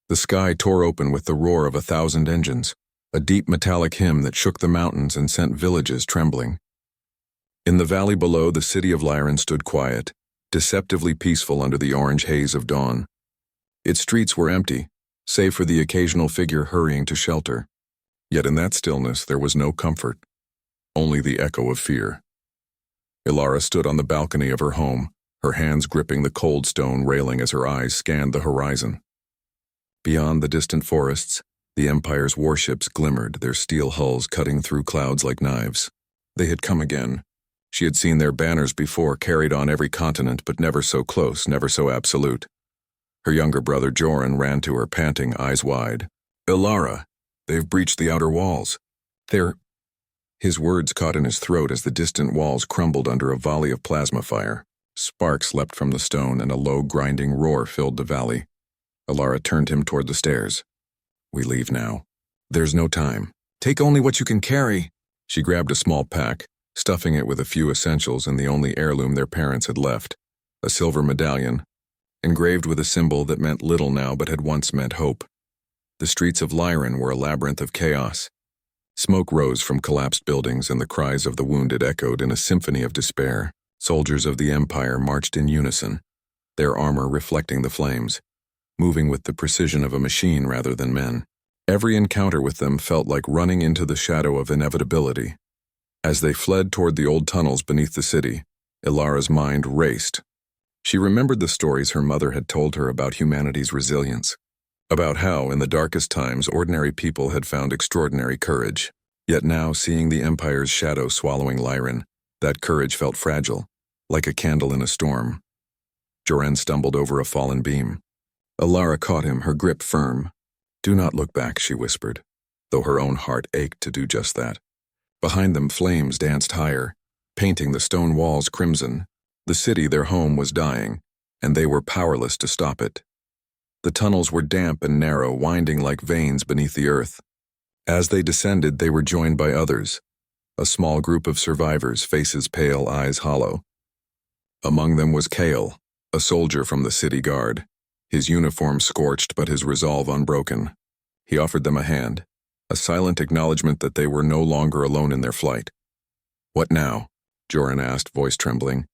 The sky tore open with the roar of 1,000 engines, a deep metallic hymn that shook the mountains and sent villages trembling. In the valley below, the city of Lyran stood quiet, deceptively peaceful under the orange haze of dawn. Its streets were empty, save for the occasional figure hurrying to shelter. Yet in that stillness there was no comfort, only the echo of fear. Ilara stood on the balcony of her home, her hands gripping the cold stone railing as her eyes scanned the horizon. Beyond the distant forests, the Empire's warships glimmered, their steel hulls cutting through clouds like knives. They had come again. She had seen their banners before, carried on every continent, but never so close, never so absolute. Her younger brother Joran ran to her, panting, eyes wide. "Ilara, they've breached the outer walls. They're—" His words caught in his throat as the distant walls crumbled under a volley of plasma fire. Sparks leapt from the stone and a low, grinding roar filled the valley. Ilara turned him toward the stairs. "We leave now. There's no time. Take only what you can carry." She grabbed a small pack, stuffing it with a few essentials and the only heirloom their parents had left, a silver medallion, engraved with a symbol that meant little now but had once meant hope. The streets of Lyran were a labyrinth of chaos. Smoke rose from collapsed buildings and the cries of the wounded echoed in a symphony of despair. Soldiers of the Empire marched in unison, their armor reflecting the flames, moving with the precision of a machine rather than men. Every encounter with them felt like running into the shadow of inevitability. As they fled toward the old tunnels beneath the city, Ilara's mind raced. She remembered the stories her mother had told her about humanity's resilience, about how, in the darkest times, ordinary people had found extraordinary courage. Yet now, seeing the Empire's shadow swallowing Lyran, that courage felt fragile, like a candle in a storm. Joran stumbled over a fallen beam. Ilara caught him, her grip firm. "Do not look back," she whispered, though her own heart ached to do just that. Behind them, flames danced higher, painting the stone walls crimson. The city, their home, was dying, and they were powerless to stop it. The tunnels were damp and narrow, winding like veins beneath the earth. As they descended, they were joined by others, a small group of survivors, faces pale, eyes hollow. Among them was Kale, a soldier from the city guard, his uniform scorched but his resolve unbroken. He offered them a hand, a silent acknowledgement that they were no longer alone in their flight. "What now?" Joran asked, voice trembling.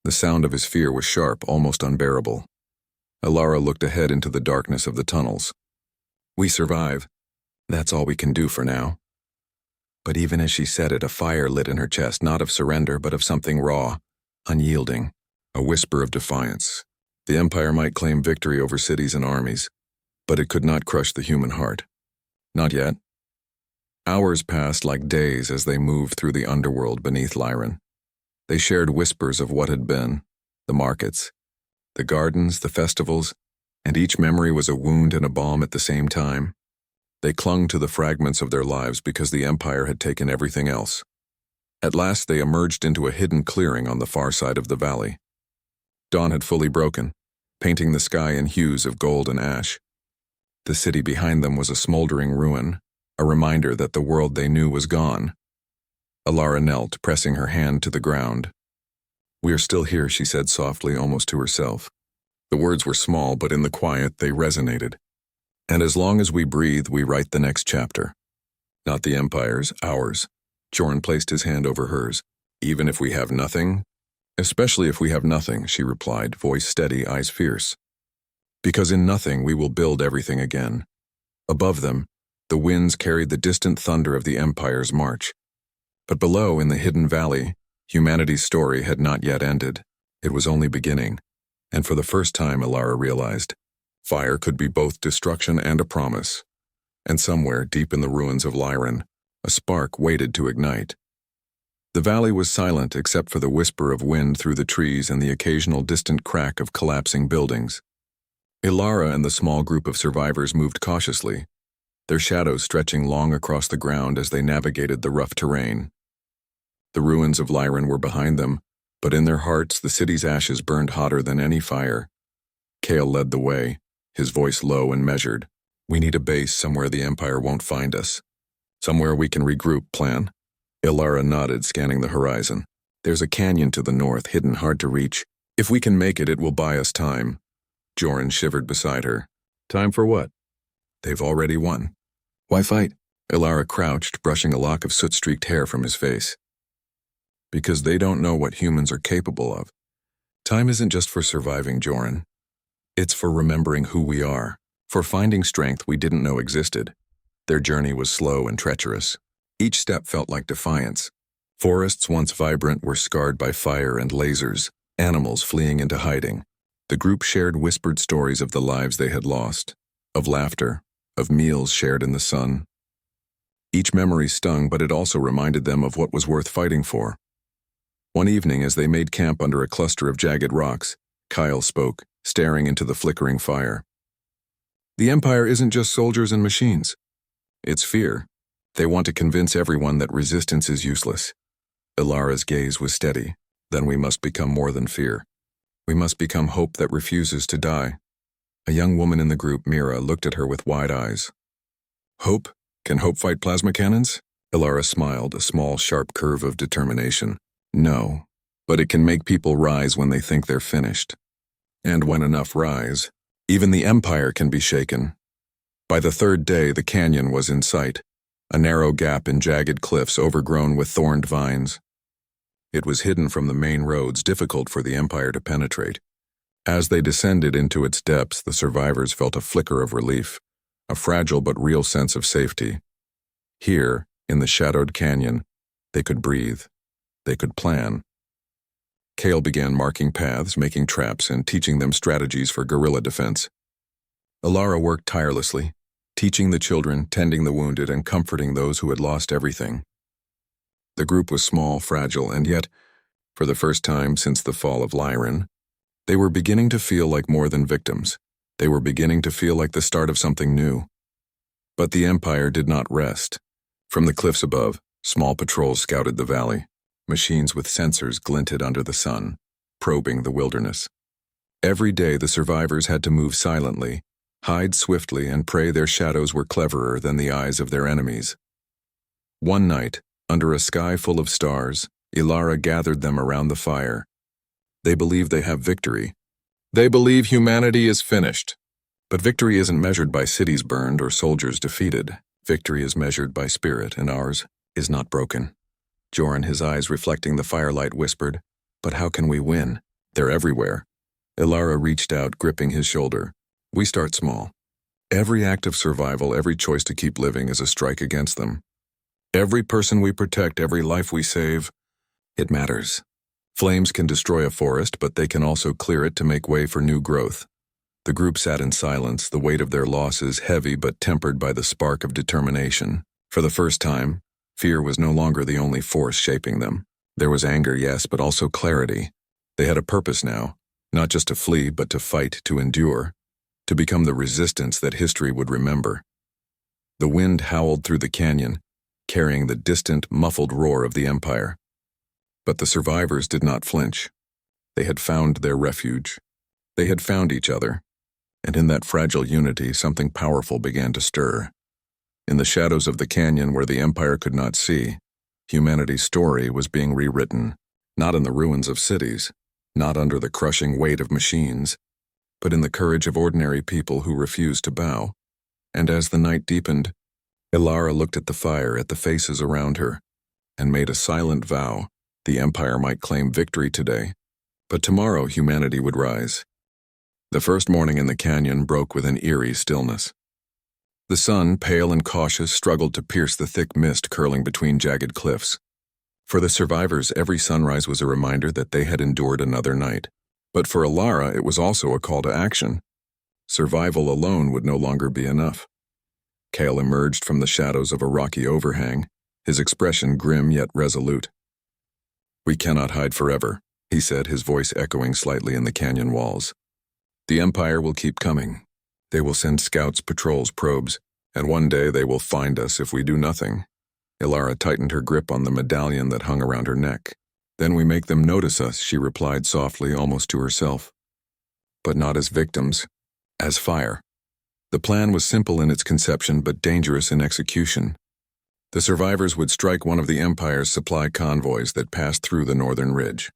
The sound of his fear was sharp, almost unbearable. Ilara looked ahead into the darkness of the tunnels. "We survive. That's all we can do for now." But even as she said it, a fire lit in her chest, not of surrender, but of something raw, unyielding, a whisper of defiance. The Empire might claim victory over cities and armies, but it could not crush the human heart. Not yet. Hours passed like days as they moved through the underworld beneath Lyran. They shared whispers of what had been, the markets, the gardens, the festivals, and each memory was a wound and a balm at the same time. They clung to the fragments of their lives because the Empire had taken everything else. At last they emerged into a hidden clearing on the far side of the valley. Dawn had fully broken, painting the sky in hues of gold and ash. The city behind them was a smoldering ruin, a reminder that the world they knew was gone. Ilara knelt, pressing her hand to the ground. "We are still here," she said softly, almost to herself. The words were small, but in the quiet they resonated. "And as long as we breathe, we write the next chapter. Not the Empire's, ours." Joran placed his hand over hers. "Even if we have nothing?" "Especially if we have nothing," she replied, voice steady, eyes fierce. "Because in nothing we will build everything again." Above them, the winds carried the distant thunder of the Empire's march. But below, in the hidden valley, humanity's story had not yet ended. It was only beginning. And for the first time, Ilara realized, fire could be both destruction and a promise. And somewhere, deep in the ruins of Lyran, a spark waited to ignite. The valley was silent except for the whisper of wind through the trees and the occasional distant crack of collapsing buildings. Ilara and the small group of survivors moved cautiously, their shadows stretching long across the ground as they navigated the rough terrain. The ruins of Lyran were behind them, but in their hearts the city's ashes burned hotter than any fire. Kale led the way, his voice low and measured. "We need a base somewhere the Empire won't find us. Somewhere we can regroup, plan." Ilara nodded, scanning the horizon. "There's a canyon to the north, hidden, hard to reach. If we can make it, it will buy us time." Joran shivered beside her. "Time for what?" They've already won. Why fight? Ilara crouched, brushing a lock of soot-streaked hair from his face. Because they don't know what humans are capable of. Time isn't just for surviving, Joran. It's for remembering who we are, for finding strength we didn't know existed. Their journey was slow and treacherous. Each step felt like defiance. Forests once vibrant were scarred by fire and lasers, animals fleeing into hiding. The group shared whispered stories of the lives they had lost, of laughter, of meals shared in the sun. Each memory stung, but it also reminded them of what was worth fighting for. One evening, as they made camp under a cluster of jagged rocks, Kyle spoke, staring into the flickering fire. The Empire isn't just soldiers and machines. It's fear. They want to convince everyone that resistance is useless. Ilara's gaze was steady. Then we must become more than fear. We must become hope that refuses to die. A young woman in the group, Mira, looked at her with wide eyes. Hope? Can hope fight plasma cannons? Ilara smiled, a small, sharp curve of determination. No, but it can make people rise when they think they're finished. And when enough rise, even the Empire can be shaken. By the third day, the canyon was in sight, a narrow gap in jagged cliffs overgrown with thorned vines. It was hidden from the main roads, difficult for the Empire to penetrate. As they descended into its depths, the survivors felt a flicker of relief, a fragile but real sense of safety. Here, in the shadowed canyon, they could breathe. They could plan. Kale began marking paths, making traps, and teaching them strategies for guerrilla defense. Ilara worked tirelessly, teaching the children, tending the wounded, and comforting those who had lost everything. The group was small, fragile, and yet, for the first time since the fall of Lyran, they were beginning to feel like more than victims. They were beginning to feel like the start of something new. But the Empire did not rest. From the cliffs above, small patrols scouted the valley. Machines with sensors glinted under the sun, probing the wilderness. Every day the survivors had to move silently, hide swiftly, and pray their shadows were cleverer than the eyes of their enemies. One night, under a sky full of stars, Ilara gathered them around the fire. They believe they have victory. They believe humanity is finished. But victory isn't measured by cities burned or soldiers defeated. Victory is measured by spirit, and ours is not broken. Joran, his eyes reflecting the firelight, whispered, "But how can we win? They're everywhere." Ilara reached out, gripping his shoulder. "We start small. Every act of survival, every choice to keep living is a strike against them. Every person we protect, every life we save, it matters. Flames can destroy a forest, but they can also clear it to make way for new growth." The group sat in silence, the weight of their losses heavy but tempered by the spark of determination. For the first time, fear was no longer the only force shaping them. There was anger, yes, but also clarity. They had a purpose now, not just to flee, but to fight, to endure, to become the resistance that history would remember. The wind howled through the canyon, carrying the distant, muffled roar of the Empire. But the survivors did not flinch. They had found their refuge. They had found each other. And in that fragile unity, something powerful began to stir. In the shadows of the canyon where the Empire could not see, humanity's story was being rewritten, not in the ruins of cities, not under the crushing weight of machines, but in the courage of ordinary people who refused to bow. And as the night deepened, Ilara looked at the fire, at the faces around her, and made a silent vow. The Empire might claim victory today, but tomorrow humanity would rise. The first morning in the canyon broke with an eerie stillness. The sun, pale and cautious, struggled to pierce the thick mist curling between jagged cliffs. For the survivors, every sunrise was a reminder that they had endured another night. But for Ilara, it was also a call to action. Survival alone would no longer be enough. Kale emerged from the shadows of a rocky overhang, his expression grim yet resolute. "We cannot hide forever," he said, his voice echoing slightly in the canyon walls. "The Empire will keep coming. They will send scouts, patrols, probes, and one day they will find us if we do nothing." Ilara tightened her grip on the medallion that hung around her neck. "Then we make them notice us," she replied softly, almost to herself. "But not as victims, as fire." The plan was simple in its conception but dangerous in execution. The survivors would strike one of the Empire's supply convoys that passed through the northern ridge.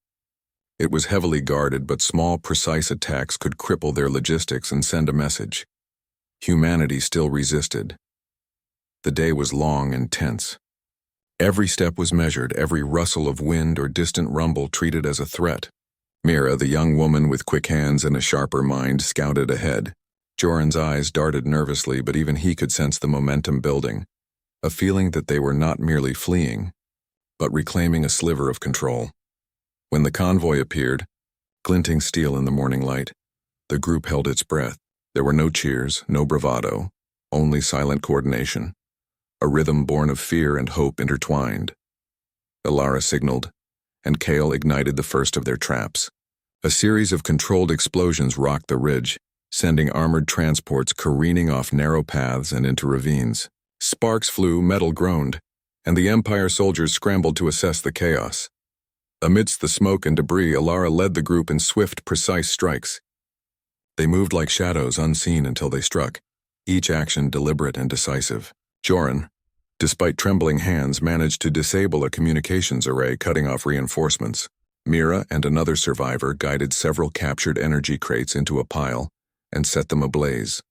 It was heavily guarded, but small, precise attacks could cripple their logistics and send a message. Humanity still resisted. The day was long and tense. Every step was measured, every rustle of wind or distant rumble treated as a threat. Mira, the young woman with quick hands and a sharper mind, scouted ahead. Joran's eyes darted nervously, but even he could sense the momentum building, a feeling that they were not merely fleeing, but reclaiming a sliver of control. When the convoy appeared, glinting steel in the morning light, the group held its breath. There were no cheers, no bravado, only silent coordination, a rhythm born of fear and hope intertwined. Ilara signaled, and Kale ignited the first of their traps. A series of controlled explosions rocked the ridge, sending armored transports careening off narrow paths and into ravines. Sparks flew, metal groaned, and the Empire soldiers scrambled to assess the chaos. Amidst the smoke and debris, Ilara led the group in swift, precise strikes. They moved like shadows, unseen until they struck, each action deliberate and decisive. Joran, despite trembling hands, managed to disable a communications array, cutting off reinforcements. Mira and another survivor guided several captured energy crates into a pile and set them ablaze,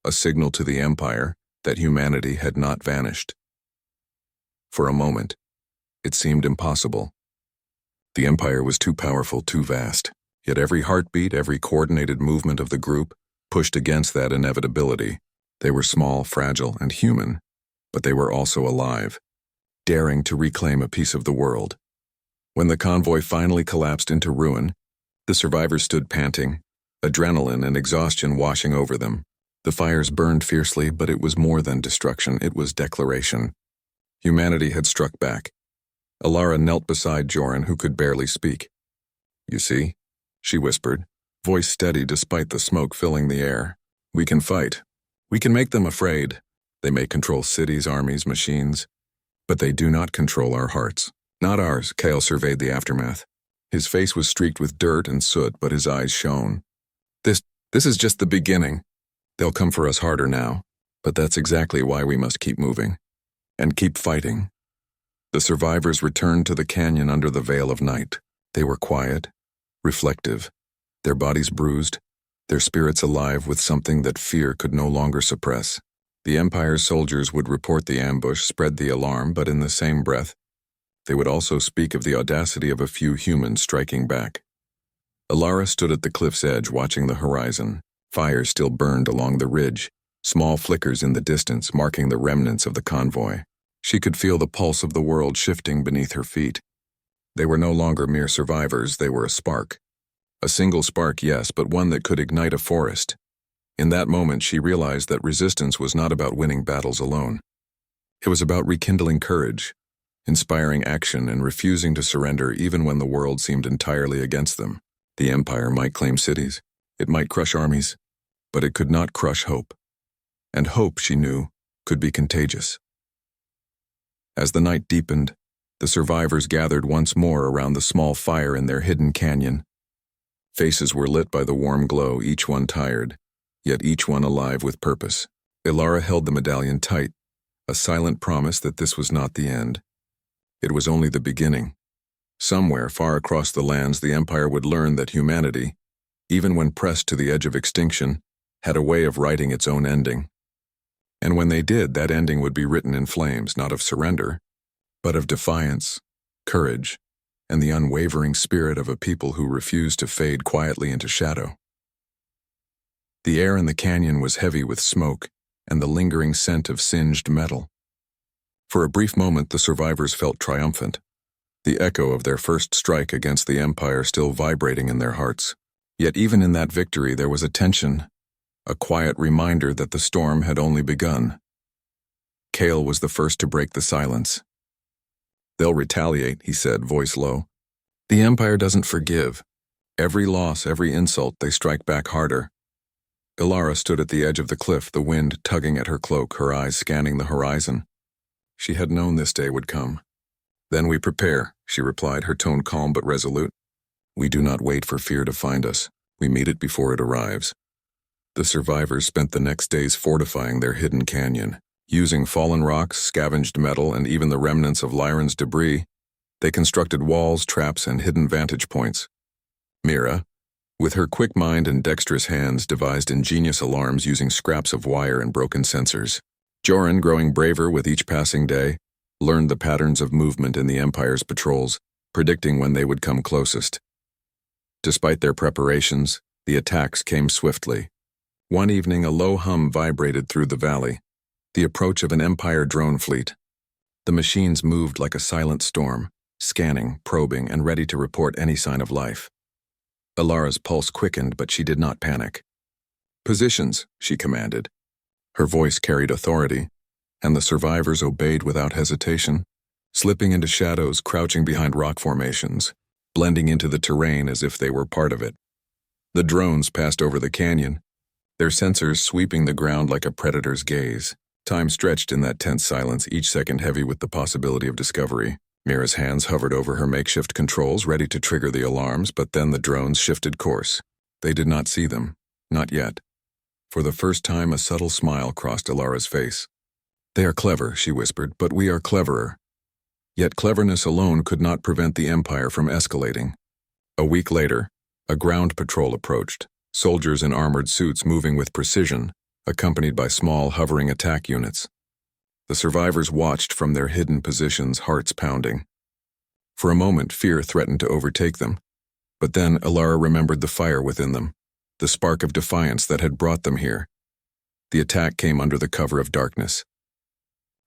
a signal to the Empire that humanity had not vanished. For a moment, it seemed impossible. The Empire was too powerful, too vast, yet every heartbeat, every coordinated movement of the group pushed against that inevitability. They were small, fragile, and human, but they were also alive, daring to reclaim a piece of the world. When the convoy finally collapsed into ruin, the survivors stood panting, adrenaline and exhaustion washing over them. The fires burned fiercely, but it was more than destruction, it was declaration. Humanity had struck back. Ilara knelt beside Joran, who could barely speak. "You see?" she whispered, voice steady despite the smoke filling the air. "We can fight. We can make them afraid. They may control cities, armies, machines, but they do not control our hearts. Not ours." Kale surveyed the aftermath. His face was streaked with dirt and soot, but his eyes shone. This is just the beginning. They'll come for us harder now, but that's exactly why we must keep moving and keep fighting. The survivors returned to the canyon under the veil of night. They were quiet, reflective, their bodies bruised, their spirits alive with something that fear could no longer suppress. The Empire's soldiers would report the ambush, spread the alarm, but in the same breath, they would also speak of the audacity of a few humans striking back. Ilara stood at the cliff's edge, watching the horizon. Fire still burned along the ridge, small flickers in the distance marking the remnants of the convoy. She could feel the pulse of the world shifting beneath her feet. They were no longer mere survivors, they were a spark. A single spark, yes, but one that could ignite a forest. In that moment, she realized that resistance was not about winning battles alone. It was about rekindling courage, inspiring action, and refusing to surrender even when the world seemed entirely against them. The Empire might claim cities, it might crush armies, but it could not crush hope. And hope, she knew, could be contagious. As the night deepened, the survivors gathered once more around the small fire in their hidden canyon. Faces were lit by the warm glow, each one tired, yet each one alive with purpose. Ilara held the medallion tight, a silent promise that this was not the end. It was only the beginning. Somewhere far across the lands, the Empire would learn that humanity, even when pressed to the edge of extinction, had a way of writing its own ending. And when they did, that ending would be written in flames, not of surrender, but of defiance, courage, and the unwavering spirit of a people who refused to fade quietly into shadow. The air in the canyon was heavy with smoke and the lingering scent of singed metal. For a brief moment, the survivors felt triumphant, the echo of their first strike against the Empire still vibrating in their hearts. Yet even in that victory there was a tension, a quiet reminder that the storm had only begun. Kale was the first to break the silence. "They'll retaliate," he said, voice low. "The Empire doesn't forgive. Every loss, every insult, they strike back harder." Ilara stood at the edge of the cliff, the wind tugging at her cloak, her eyes scanning the horizon. She had known this day would come. "Then we prepare," she replied, her tone calm but resolute. "We do not wait for fear to find us. We meet it before it arrives." The survivors spent the next days fortifying their hidden canyon. Using fallen rocks, scavenged metal, and even the remnants of Lyran's debris, they constructed walls, traps, and hidden vantage points. Mira, With her quick mind and dexterous hands devised ingenious alarms using scraps of wire and broken sensors. Joran, growing braver with each passing day, learned the patterns of movement in the Empire's patrols, predicting when they would come closest. Despite their preparations, the attacks came swiftly. One evening, a low hum vibrated through the valley, the approach of an Empire drone fleet. The machines moved like a silent storm, scanning, probing, and ready to report any sign of life. Alara's pulse quickened, but she did not panic. "Positions," she commanded. Her voice carried authority, and the survivors obeyed without hesitation, slipping into shadows, crouching behind rock formations, blending into the terrain as if they were part of it. The drones passed over the canyon, their sensors sweeping the ground like a predator's gaze. Time stretched in that tense silence, each second heavy with the possibility of discovery. Mira's hands hovered over her makeshift controls, ready to trigger the alarms, but then the drones shifted course. They did not see them. Not yet. For the first time, a subtle smile crossed Alara's face. "They are clever," she whispered, "but we are cleverer." Yet cleverness alone could not prevent the Empire from escalating. A week later, a ground patrol approached, soldiers in armored suits moving with precision, accompanied by small, hovering attack units. The survivors watched from their hidden positions, hearts pounding. For a moment, fear threatened to overtake them. But then Alara remembered the fire within them, the spark of defiance that had brought them here. The attack came under the cover of darkness.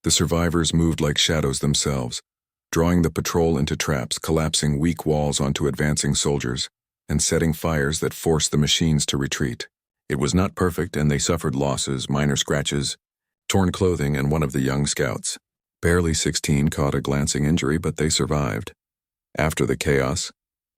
The survivors moved like shadows themselves, drawing the patrol into traps, collapsing weak walls onto advancing soldiers, and setting fires that forced the machines to retreat. It was not perfect, and they suffered losses, minor scratches, torn clothing, and one of the young scouts, barely 16, caught a glancing injury, but they survived. After the chaos,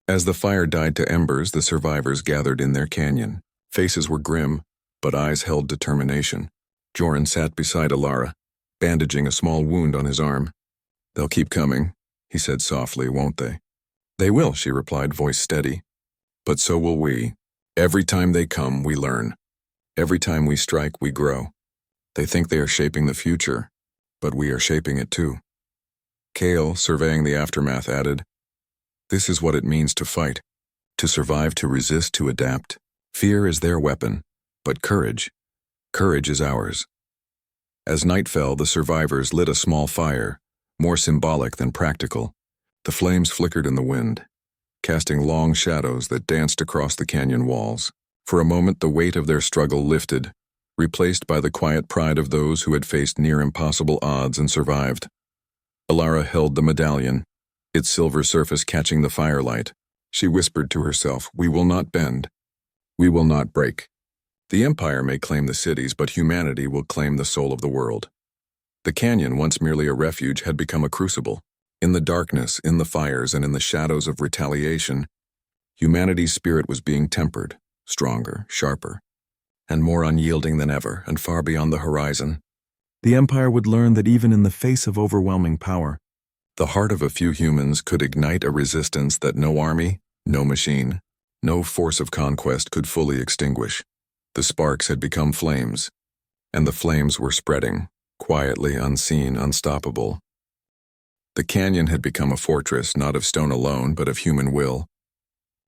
as the fire died to embers, the survivors gathered in their canyon. Faces were grim, but eyes held determination. Joran sat beside Alara, bandaging a small wound on his arm. "They'll keep coming," he said softly, "won't they?" "They will," she replied, voice steady. "But so will we. Every time they come, we learn. Every time we strike, we grow. They think they are shaping the future, but we are shaping it too." Kale, surveying the aftermath, added, "This is what it means to fight, to survive, to resist, to adapt. Fear is their weapon, but courage is ours." As night fell, the survivors lit a small fire, more symbolic than practical. The flames flickered in the wind, casting long shadows that danced across the canyon walls. For a moment, the weight of their struggle lifted, replaced by the quiet pride of those who had faced near impossible odds and survived. Alara held the medallion, its silver surface catching the firelight. She whispered to herself, "We will not bend. We will not break. The Empire may claim the cities, but humanity will claim the soul of the world." The canyon, once merely a refuge, had become a crucible. In the darkness, in the fires, and in the shadows of retaliation, humanity's spirit was being tempered, stronger, sharper, and more unyielding than ever, and far beyond the horizon. The Empire would learn that even in the face of overwhelming power, the heart of a few humans could ignite a resistance that no army, no machine, no force of conquest could fully extinguish. The sparks had become flames, and the flames were spreading, quietly, unseen, unstoppable. The canyon had become a fortress, not of stone alone, but of human will.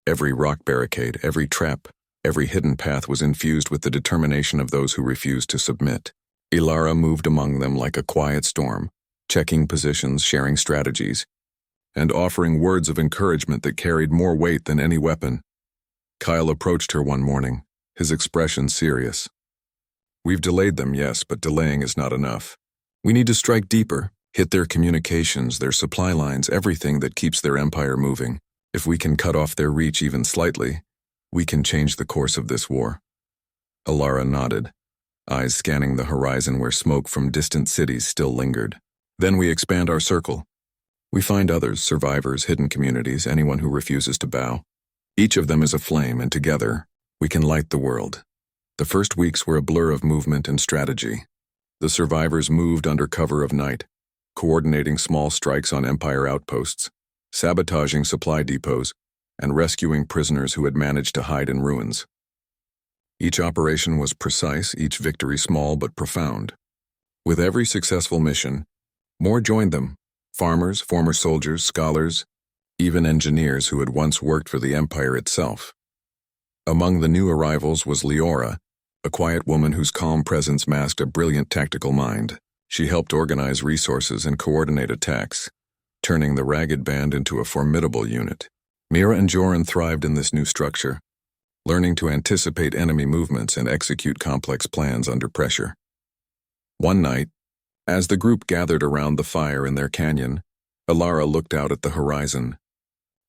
Every rock barricade, every trap, every hidden path was infused with the determination of those who refused to submit. Alara moved among them like a quiet storm, checking positions, sharing strategies, and offering words of encouragement that carried more weight than any weapon. Kyle approached her one morning, his expression serious. "We've delayed them, yes, but delaying is not enough. We need to strike deeper, hit their communications, their supply lines, everything that keeps their empire moving. If we can cut off their reach even slightly, we can change the course of this war." Alara nodded, eyes scanning the horizon where smoke from distant cities still lingered. "Then we expand our circle. We find others, survivors, hidden communities, anyone who refuses to bow. Each of them is a flame, and together, we can light the world." The first weeks were a blur of movement and strategy. The survivors moved under cover of night, coordinating small strikes on Empire outposts, sabotaging supply depots, and rescuing prisoners who had managed to hide in ruins. Each operation was precise, each victory small but profound. With every successful mission, more joined them: farmers, former soldiers, scholars, even engineers who had once worked for the Empire itself. Among the new arrivals was Leora, a quiet woman whose calm presence masked a brilliant tactical mind. She helped organize resources and coordinate attacks, turning the ragged band into a formidable unit. Mira and Joran thrived in this new structure, learning to anticipate enemy movements and execute complex plans under pressure. One night, as the group gathered around the fire in their canyon, Alara looked out at the horizon.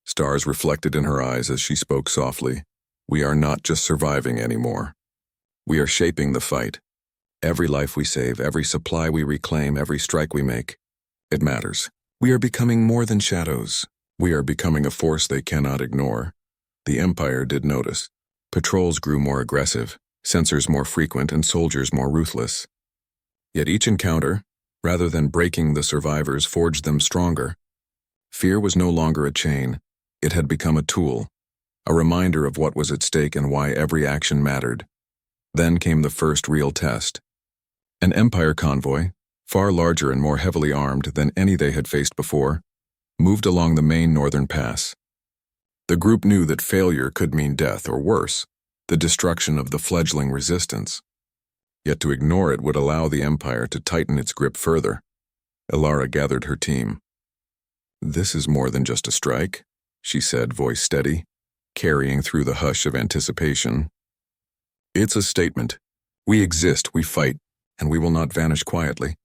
Stars reflected in her eyes as she spoke softly. "We are not just surviving anymore. We are shaping the fight. Every life we save, every supply we reclaim, every strike we make, it matters. We are becoming more than shadows. We are becoming a force they cannot ignore." The Empire did notice. Patrols grew more aggressive, sensors more frequent, and soldiers more ruthless. Yet each encounter, rather than breaking the survivors, forged them stronger. Fear was no longer a chain. It had become a tool, a reminder of what was at stake and why every action mattered. Then came the first real test. An Empire convoy, far larger and more heavily armed than any they had faced before, moved along the main northern pass. The group knew that failure could mean death, or worse, the destruction of the fledgling resistance. Yet to ignore it would allow the Empire to tighten its grip further. Alara gathered her team. "This is more than just a strike," she said, voice steady, carrying through the hush of anticipation. "It's a statement. We exist, we fight, and we will not vanish quietly."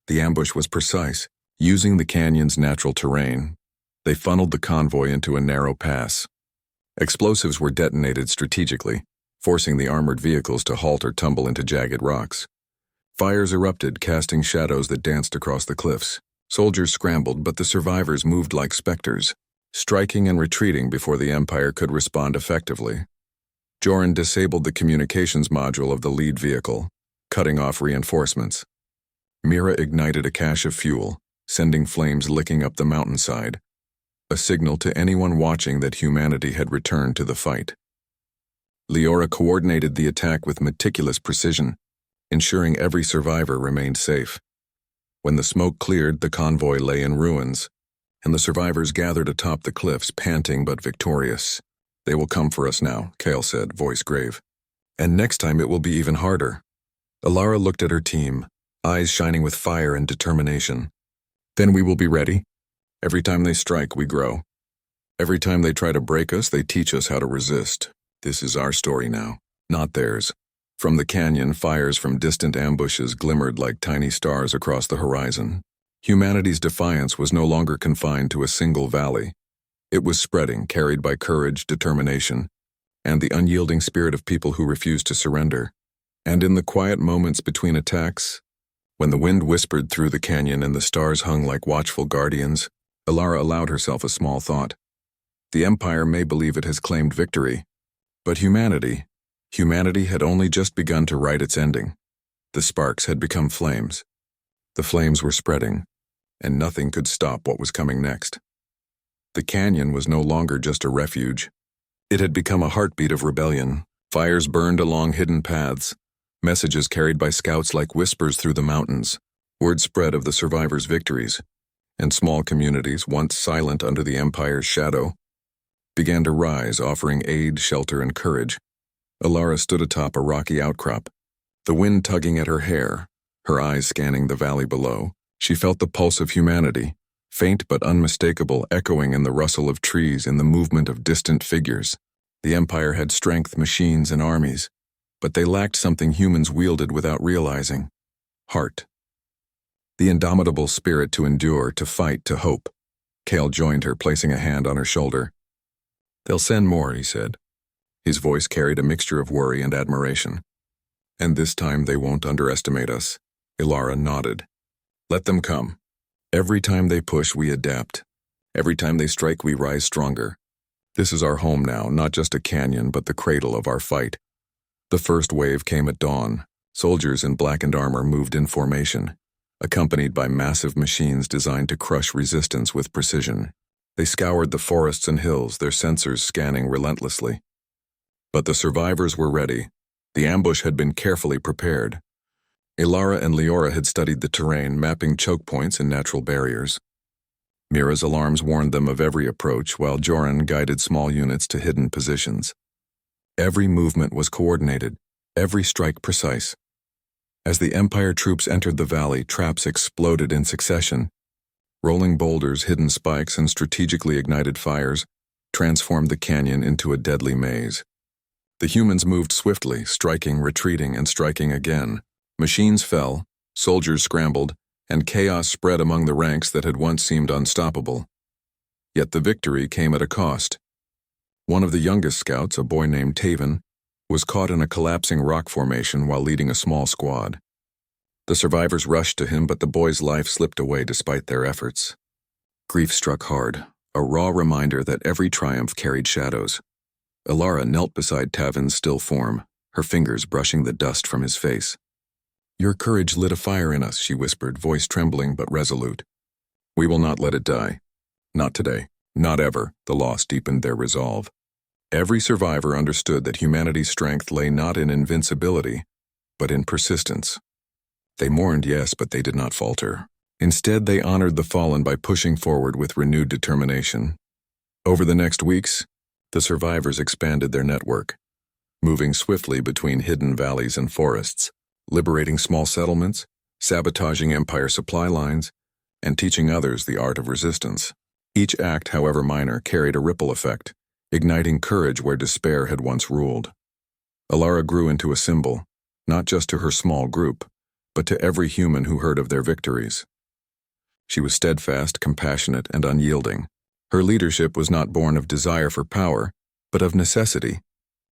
The ambush was precise. Using the canyon's natural terrain, they funneled the convoy into a narrow pass. Explosives were detonated strategically, forcing the armored vehicles to halt or tumble into jagged rocks. Fires erupted, casting shadows that danced across the cliffs. Soldiers scrambled, but the survivors moved like specters, striking and retreating before the Empire could respond effectively. Joran disabled the communications module of the lead vehicle, cutting off reinforcements. Mira ignited a cache of fuel, sending flames licking up the mountainside, a signal to anyone watching that humanity had returned to the fight. Leora coordinated the attack with meticulous precision, ensuring every survivor remained safe. When the smoke cleared, the convoy lay in ruins, and the survivors gathered atop the cliffs, panting but victorious. "They will come for us now," Kale said, voice grave. "And next time it will be even harder." Alara looked at her team, eyes shining with fire and determination. "Then we will be ready. Every time they strike, we grow. Every time they try to break us, they teach us how to resist. This is our story now, not theirs." From the canyon, fires from distant ambushes glimmered like tiny stars across the horizon. Humanity's defiance was no longer confined to a single valley. It was spreading, carried by courage, determination, and the unyielding spirit of people who refused to surrender. And in the quiet moments between attacks, when the wind whispered through the canyon and the stars hung like watchful guardians, Alara allowed herself a small thought. The Empire may believe it has claimed victory, but humanity had only just begun to write its ending. The sparks had become flames. The flames were spreading, and nothing could stop what was coming next. The canyon was no longer just a refuge. It had become a heartbeat of rebellion. Fires burned along hidden paths, messages carried by scouts like whispers through the mountains. Word spread of the survivors' victories, and small communities, once silent under the Empire's shadow, began to rise, offering aid, shelter, and courage. Alara stood atop a rocky outcrop, the wind tugging at her hair, her eyes scanning the valley below. She felt the pulse of humanity, faint but unmistakable, echoing in the rustle of trees and the movement of distant figures. The Empire had strength, machines, and armies, but they lacked something humans wielded without realizing: heart. The indomitable spirit to endure, to fight, to hope. Kale joined her, placing a hand on her shoulder. "They'll send more," he said. His voice carried a mixture of worry and admiration. "And this time they won't underestimate us." Alara nodded. "Let them come. Every time they push, we adapt. Every time they strike, we rise stronger. This is our home now, not just a canyon, but the cradle of our fight." The first wave came at dawn. Soldiers in blackened armor moved in formation, accompanied by massive machines designed to crush resistance with precision. They scoured the forests and hills, their sensors scanning relentlessly. But the survivors were ready. The ambush had been carefully prepared. Alara and Leora had studied the terrain, mapping choke points and natural barriers. Mira's alarms warned them of every approach, while Joran guided small units to hidden positions. Every movement was coordinated, every strike precise. As the Empire troops entered the valley, traps exploded in succession. Rolling boulders, hidden spikes, and strategically ignited fires transformed the canyon into a deadly maze. The humans moved swiftly, striking, retreating, and striking again. Machines fell, soldiers scrambled, and chaos spread among the ranks that had once seemed unstoppable. Yet the victory came at a cost. One of the youngest scouts, a boy named Taven, was caught in a collapsing rock formation while leading a small squad. The survivors rushed to him, but the boy's life slipped away despite their efforts. Grief struck hard, a raw reminder that every triumph carried shadows. Alara knelt beside Taven's still form, her fingers brushing the dust from his face. "Your courage lit a fire in us," she whispered, voice trembling but resolute. "We will not let it die. Not today. Not ever." The loss deepened their resolve. Every survivor understood that humanity's strength lay not in invincibility, but in persistence. They mourned, yes, but they did not falter. Instead, they honored the fallen by pushing forward with renewed determination. Over the next weeks, the survivors expanded their network, moving swiftly between hidden valleys and forests, liberating small settlements, sabotaging Empire supply lines, and teaching others the art of resistance. Each act, however minor, carried a ripple effect, igniting courage where despair had once ruled. Alara grew into a symbol, not just to her small group, but to every human who heard of their victories. She was steadfast, compassionate, and unyielding. Her leadership was not born of desire for power, but of necessity,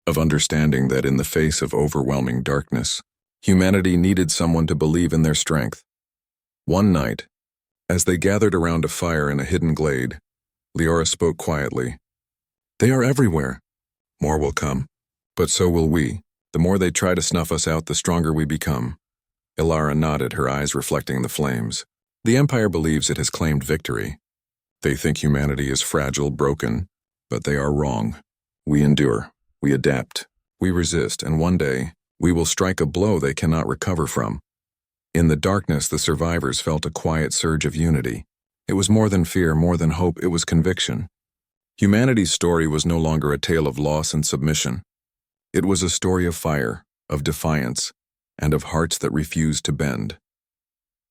of understanding that in the face of overwhelming darkness, humanity needed someone to believe in their strength. One night, as they gathered around a fire in a hidden glade, Leora spoke quietly. "They are everywhere. More will come. But so will we. The more they try to snuff us out, the stronger we become." Alara nodded, her eyes reflecting the flames. "The Empire believes it has claimed victory. They think humanity is fragile, broken, but they are wrong. We endure, we adapt, we resist, and one day, we will strike a blow they cannot recover from." In the darkness, the survivors felt a quiet surge of unity. It was more than fear, more than hope, it was conviction. Humanity's story was no longer a tale of loss and submission. It was a story of fire, of defiance, and of hearts that refused to bend.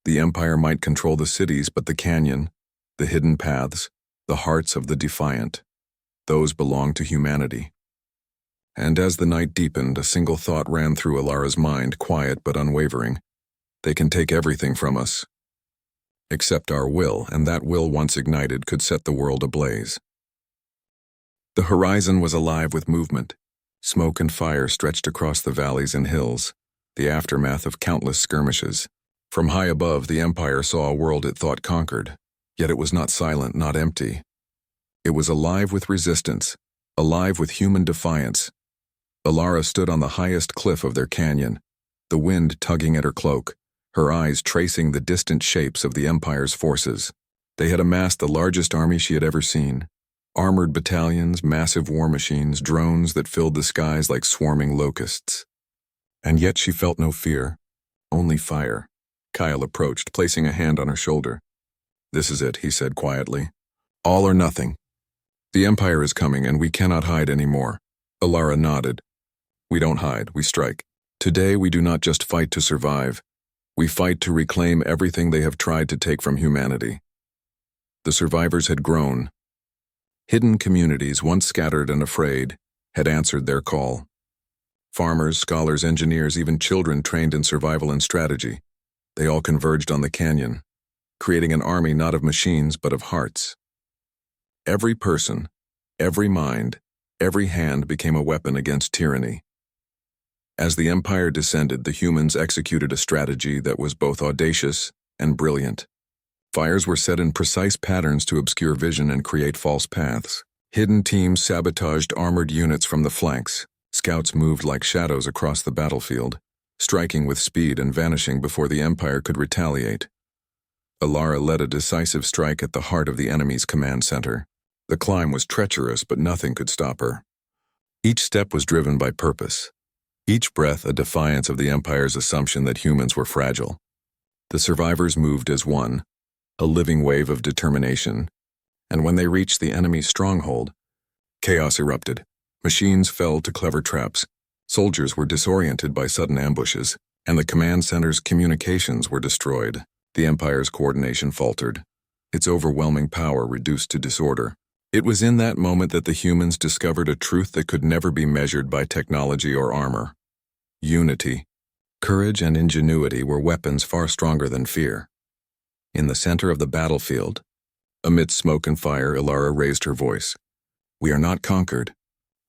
The Empire might control the cities, but the canyon, the hidden paths, the hearts of the defiant, those belonged to humanity. And as the night deepened, a single thought ran through Alara's mind, quiet but unwavering. They can take everything from us, except our will, and that will, once ignited, could set the world ablaze. The horizon was alive with movement. Smoke and fire stretched across the valleys and hills, the aftermath of countless skirmishes. From high above, the Empire saw a world it thought conquered, yet it was not silent, not empty. It was alive with resistance, alive with human defiance. Alara stood on the highest cliff of their canyon, the wind tugging at her cloak, her eyes tracing the distant shapes of the Empire's forces. They had amassed the largest army she had ever seen. Armored battalions, massive war machines, drones that filled the skies like swarming locusts. And yet she felt no fear, only fire. Kyle approached, placing a hand on her shoulder. "This is it," he said quietly. "All or nothing. The Empire is coming, and we cannot hide anymore." Alara nodded. "We don't hide, we strike. Today we do not just fight to survive. We fight to reclaim everything they have tried to take from humanity." The survivors had grown. Hidden communities, once scattered and afraid, had answered their call. Farmers, scholars, engineers, even children trained in survival and strategy. They all converged on the canyon, creating an army not of machines but of hearts. Every person, every mind, every hand became a weapon against tyranny. As the Empire descended, the humans executed a strategy that was both audacious and brilliant. Fires were set in precise patterns to obscure vision and create false paths. Hidden teams sabotaged armored units from the flanks. Scouts moved like shadows across the battlefield, striking with speed and vanishing before the Empire could retaliate. Alara led a decisive strike at the heart of the enemy's command center. The climb was treacherous, but nothing could stop her. Each step was driven by purpose. Each breath a defiance of the Empire's assumption that humans were fragile. The survivors moved as one, a living wave of determination, and when they reached the enemy's stronghold, chaos erupted. Machines fell to clever traps. Soldiers were disoriented by sudden ambushes, and the command center's communications were destroyed. The Empire's coordination faltered, its overwhelming power reduced to disorder. It was in that moment that the humans discovered a truth that could never be measured by technology or armor. Unity. Courage and ingenuity were weapons far stronger than fear. In the center of the battlefield, amidst smoke and fire, Ilara raised her voice. We are not conquered.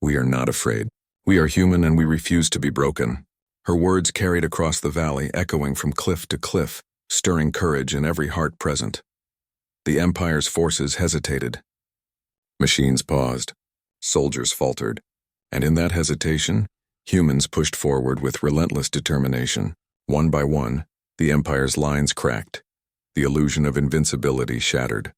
We are not afraid. We are human and we refuse to be broken. Her words carried across the valley, echoing from cliff to cliff, stirring courage in every heart present. The Empire's forces hesitated. Machines paused. Soldiers faltered. And in that hesitation, humans pushed forward with relentless determination. One by one, the Empire's lines cracked. The illusion of invincibility shattered.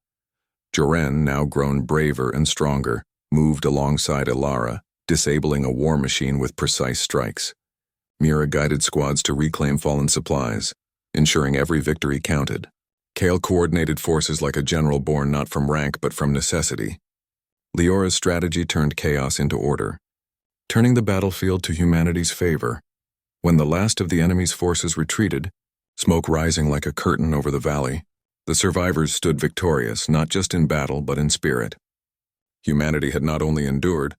Joren, now grown braver and stronger, moved alongside Ilara, disabling a war machine with precise strikes. Mira guided squads to reclaim fallen supplies, ensuring every victory counted. Kale coordinated forces like a general born not from rank but from necessity. Leora's strategy turned chaos into order, turning the battlefield to humanity's favor. When the last of the enemy's forces retreated, smoke rising like a curtain over the valley, the survivors stood victorious, not just in battle but in spirit. Humanity had not only endured,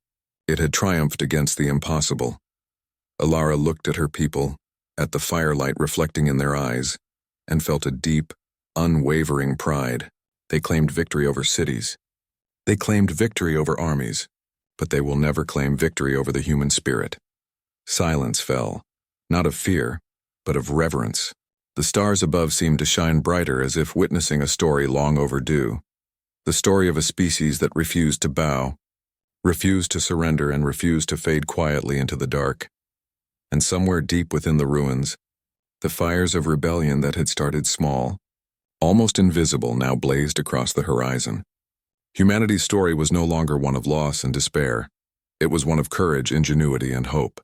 it had triumphed against the impossible. Ilara looked at her people, at the firelight reflecting in their eyes, and felt a deep, unwavering pride. They claimed victory over cities. They claimed victory over armies, but they will never claim victory over the human spirit. Silence fell, not of fear, but of reverence. The stars above seemed to shine brighter as if witnessing a story long overdue. The story of a species that refused to bow, refused to surrender, and refused to fade quietly into the dark. And somewhere deep within the ruins, the fires of rebellion that had started small, almost invisible, now blazed across the horizon. Humanity's story was no longer one of loss and despair. It was one of courage, ingenuity, and hope.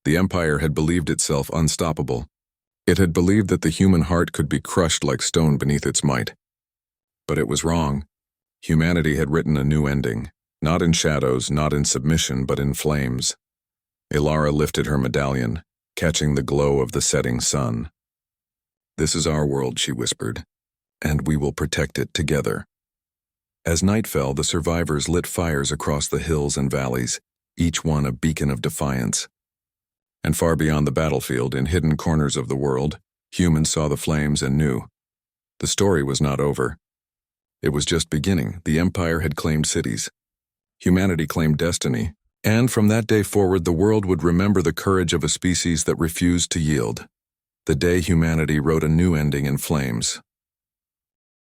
The Empire had believed itself unstoppable. It had believed that the human heart could be crushed like stone beneath its might. But it was wrong. Humanity had written a new ending, not in shadows, not in submission, but in flames. Ilara lifted her medallion, catching the glow of the setting sun. "This is our world," she whispered, "and we will protect it together." As night fell, the survivors lit fires across the hills and valleys, each one a beacon of defiance. And far beyond the battlefield, in hidden corners of the world, humans saw the flames and knew. The story was not over. It was just beginning. The Empire had claimed cities. Humanity claimed destiny. And from that day forward, the world would remember the courage of a species that refused to yield. The day humanity wrote a new ending in flames.